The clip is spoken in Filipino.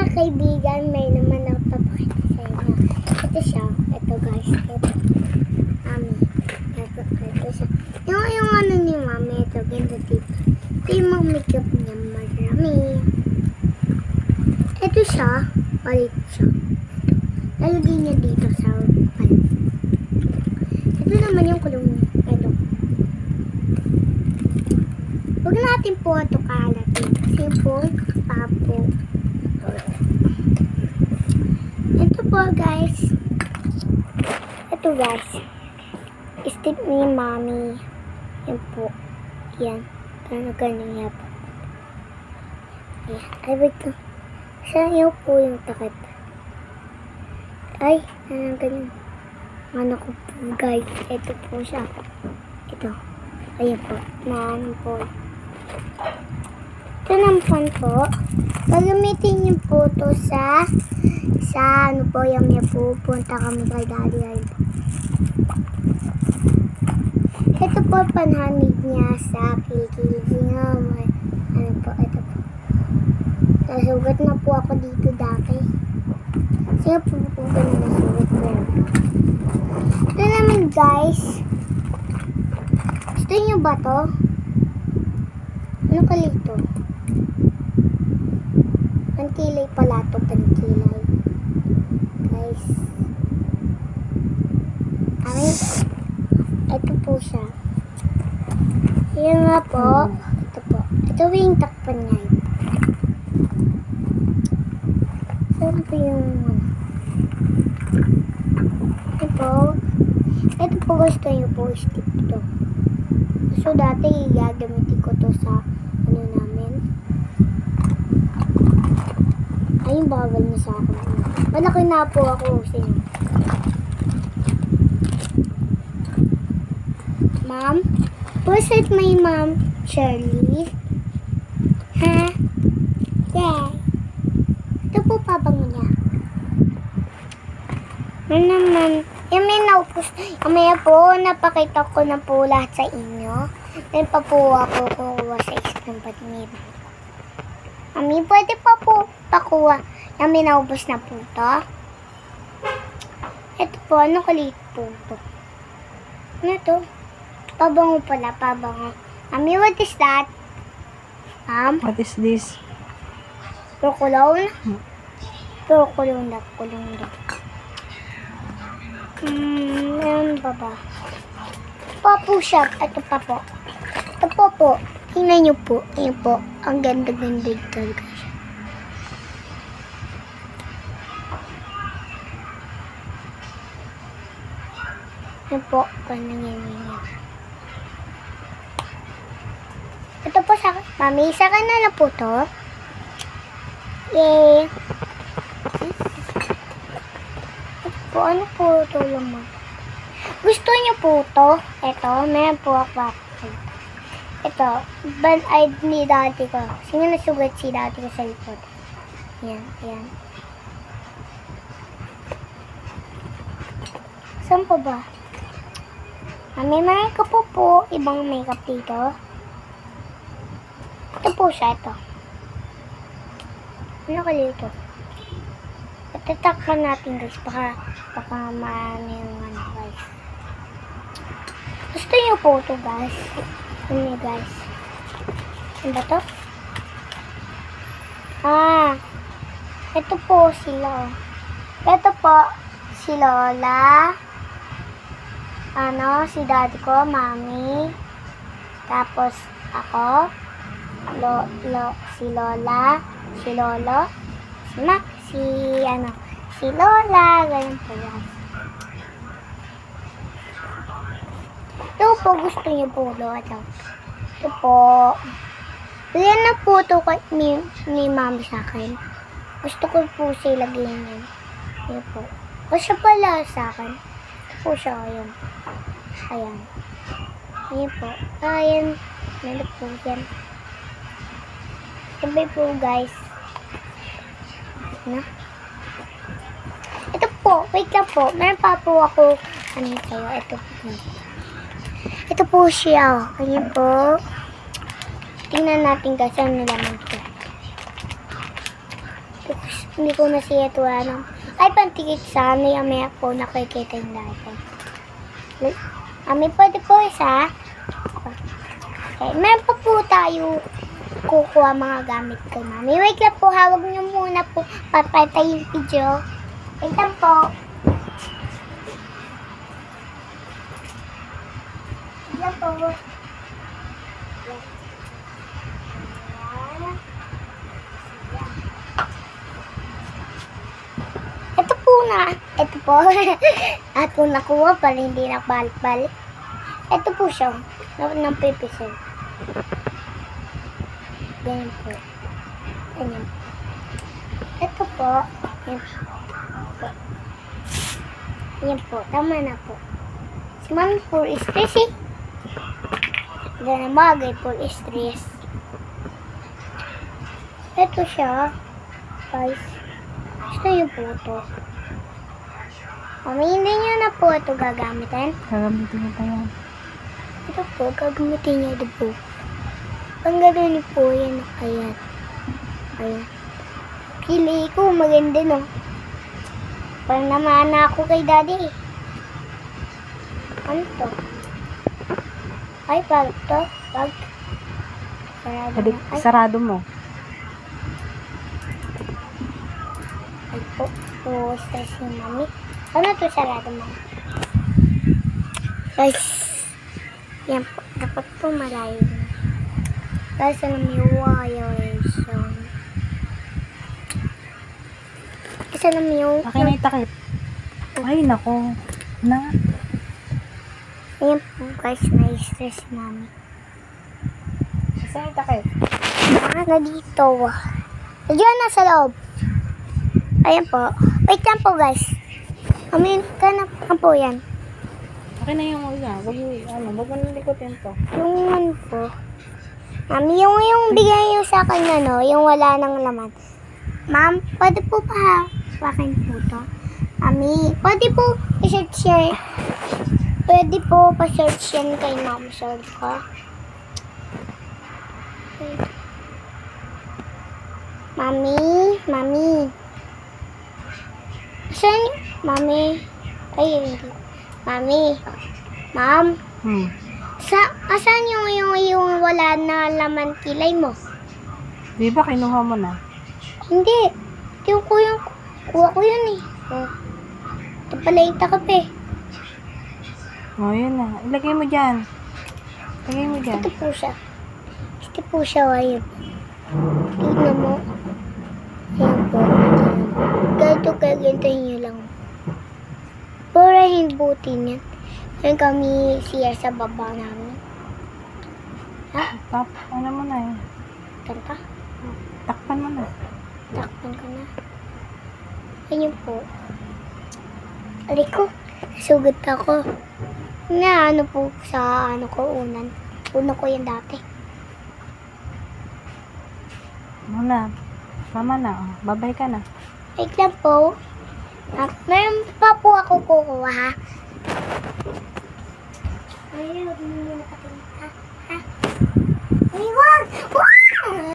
mga kaibigan, may naman ako papakita sa inyo. Ito siya. Ito guys. Ito. Mami. Ito siya. Yung ano ni mami. Ito. Ganda dito. Ito yung mga makeup niya. Marami. Ito siya. Palit siya. Lalagay niya dito sa pan. Ito naman yung kulong niya. Ito. Huwag natin po ito kalatin. Kasi po, papo. Ito po guys. Ito guys. Step ni mami. Yan po. Yan. Ganun yan po. Yan. Ay, wait lang. Sa'yo po yung takip. Ay, ganyan. Ano ko po guys. Ito po siya. Ito. Ayan po. Ano po. Ito naman po. Gagamitin niyo po ito sa ano po yung may pupunta kami kay daddy. Ayun po. Ito po panhanid niya sa kilikili niya. Ano po. Ito po. Nasugat na po ako dito dati. Sige po ganun nasugat po. Ito naman guys. Gusto niyo ba to? Ano kalito? Pankilay pala to, pankilay. Guys. Ay, ito po siya. Yan nga po. Ito po. Ito yung takpan niya. Saan po yung ito po. Ito po gusto niyo po stick to. So, dati gagamitin ko to sa ano namin. Ayun, bawal na sa akin. Malaki na po ako sa inyo. Ma'am? Was it my mom, Shirley? Ha? Yeah. Ito po pabango niya. Ano naman? Yung may naupos. May po, napakita ko na po lahat sa inyo. May pa po ako kukuha sa isang patinib. Mami, pwede pa po pakuha. Yung may naupos na po ito. Ito po, ano kalit po ito? Ano ito? Pabango pala, pabango. Mami, what is that? What is this? Procolone? Procolone na, kulong na. Meron pa ba? Pa po siya. Ito pa po. Ito po po. Tingnan nyo po. Ayan po. Ang ganda-ganda talaga siya. Ayan po. Ganyan. Ito po sa mami. Isa ka na po to. Yay. Po, ano po ito lang gusto niyo po ito? Ito, meron po ako. Ito, band-aid ni daddy ko. Sino nasugat si daddy ko sa likod? Yan. Saan po ba? May makeup po ibang makeup dito. Ito po siya, ito. Ano kalito? Tatakpan natin guys, baka marami yung ano guys. Gusto nyo po ito guys. Ano guys? Ano ba ito? Ito po sila. Ito po si Lola. Si daddy ko, mami. Tapos ako. Si Lola. Si Lolo. Si Lola, ganyan po yan. Ito po, gusto niyo po, Lola. Ito po. Yan na po ito ni mami sa akin. Gusto ko po siya ilagay yan. Yan po. O siya pala sa akin. Ito po siya, ayan. Ayan. Ayan po. Ayan. Meron po yan. Sabay po, guys. Na? Ito po, wait lang po. Meron pa po ako, sa'yo. Ito po. Ito po siya. Ayan po. Tingnan natin kasi ano naman ito. Hindi ko na siya ito alam. Ay, pantikit sa ano yung may po nakikita yung dati. Ami, pwede po isa. Okay, meron pa po tayo kukuha mga gamit kay Mami. Wait lang po, hawag niyo muna po. Papatay yung video. Wait lang po. Wait lang po. Ito po na. Ito po. At kung nakuha pala, hindi na balik-balik. Ito po siya. Nang pipisil. Ganyan po. Ganyan. Ito po. Yan po. Yan po. Tama na po. Si Mami po stress eh. Hindi na bagay po stress. Ito siya. Guys. Gusto niyo po ito. Mami, hindi niyo na po ito gagamitin. Gagamitin mo pa yan. Ito po, gagamitin niyo ito po. Ang ganda niyo po yan. Ayan. Ayan. Kili ko, maganda no. Parang namana ako kay daddy. Ano to? Ay, bag to. Bag. Sarado Pwede, na. Ay, sarado mo. ay po. Oh, stress ni Mami. Ano to sarado mo? Guys. Yan po. Dapat po malayo na. Guys, ano may wire sound. Isa na yung... Akin na itakip. Ay, nako. Na. Ayan po guys, na-stress namin. Saan itakip? Na dito. Diyan na sa loob. Ayan po. Wait lang po guys. Amin ka na po yan. Akin na yung una. Wag mo nalikutin to. Yung ano po. Mami, yung bigay yung sa akin ano, yung wala nang laman. Ma'am, pwede po pa hawakan po to? Mami, pwede po i-search yan. Pwede po pa-search yan kay Ma'am Sol ko. Mami. Saan yung? Mami. Ay, hindi. Mami. Ma'am. Asan yung wala na laman kilay mo? Di ba kinuha mo na? Hindi. Kuha ko yun eh. Oh. Ito pala yung takap eh. Oh, yun na. Ilagay mo dyan. Ilagay mo dyan. Ito po siya. Ito po siya, ayun. Tignan mo. Ayan po. Ganito nyo lang. Para hinbutin yan. Ngayon kami siya sa baba namin. Ha? Ano mo na eh. Kanta? Takpan mo na. Takpan ko na. Ayun po. Aray ko. Sugat ako. Na ano po sa ano ko unan. Una ko yan dati. Muna. Tama na. Oh. Babay ka na. Wait lang po. Meron pa po ako kukuha ha. Ay, huwag mo muna patingin ha. Ha? Ay, wag! Wag!